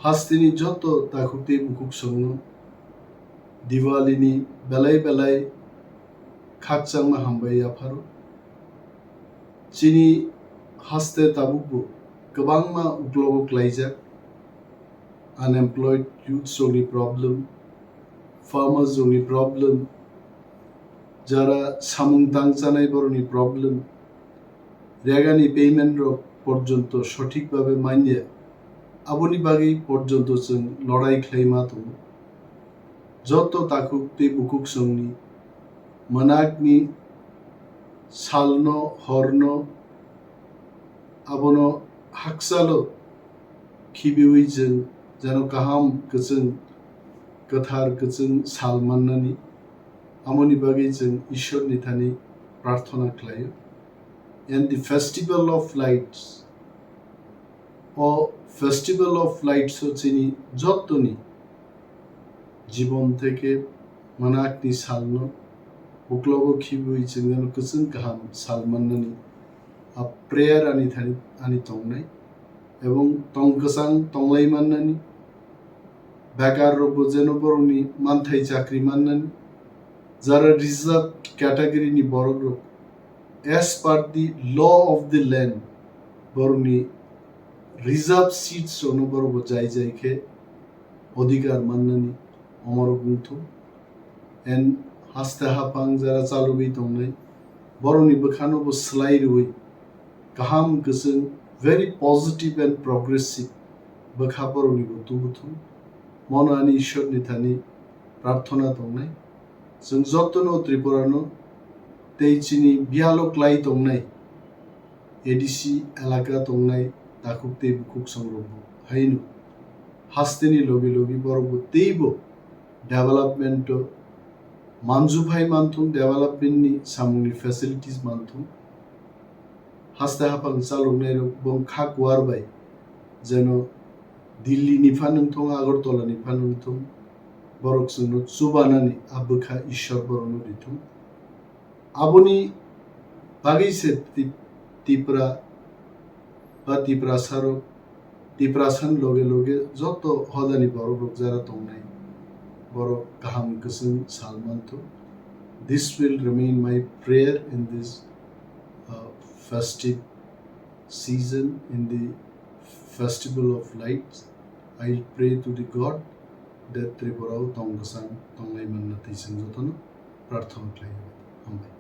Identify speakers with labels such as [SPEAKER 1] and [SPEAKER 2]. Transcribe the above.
[SPEAKER 1] Hastini joto takukti bukuk songno Diwalini belai khakchang ma hambai afaro chini haste tabukbo kabangma uklogo klaijak unemployed youth songni problem farmers songni problem jara samung tangchanai boroni problem রেগানি payment পর্যন্ত সঠিকভাবে মাইনে আবনি বাগি পর্যন্ত जों লড়াই খাইमा दं যত তাকুক তে বুকুক সংনি মনাকনি সালনো হরনো আবনো হাকসালো খিবিউই जों যেন কাহাম गोजों गोथार गोजों सालमाननानि আমনি বাগি जों ঈশ্বরनि थानि প্রার্থনা খালাयो and the festival of lights হচ্ছে যতনি জীবন থেকে মানাকনি সালনো উকলগো খিবুই जों गोजों गाहाम सालमाननानि प्रेयार आनि तंनाय এবং তংগসাং তংলাইমাননানি বেকার রবো যেন বরনি মানথাই চাকরি মাননানি যারা রিজার্ভ ক্যাটাগরিনি বড় as per the law of the land বরনি রিজার্ভ সিটস অনুবরব যাইকে অধিকার মাননানি অমর গুন্থু এন হাস্তে হাপাং যারা চালুগৈ দंनाय বরনি বখানোবো স্লাইরুই गाहाम गोजों very positive and progressive बखा बरनिबो तुबुथु मनानि ঈশ্বরनि थानि प्रार्थना दंनाय जों जतनो त्रिपुरानो तेइचिनि बियालो क्लाइ दंनाय एडिसि एलाका दंनाय दाकुक ते बुकुक संरबो हाइनु हास्तेनि लगे बरबो तेइबो डेभलपमेंट मानजुफाइ मानथुं डेभलपमेंटनि सामुंनि फेसिलिटीज मानथुं हास्ते हापां चालुनाय बं खाक वारबाय जेन दिल्ली निफा नंथं आगरतला निफा नंथं बरक जोंनो चुबानानि आबोखा ঈশ্বর बरनो दिथुं आबोनि बागैसे तिप्रा बा तिप्रासान लगे जत हदानि बरक जारा दंनाय बरक गाहाम गोजों सालमानथु This will remain my prayer in this festive season, in the festival of lights. I pray to the God that Tripurao Tonggasang Tonglai Mannati Singotano Pratham Klai.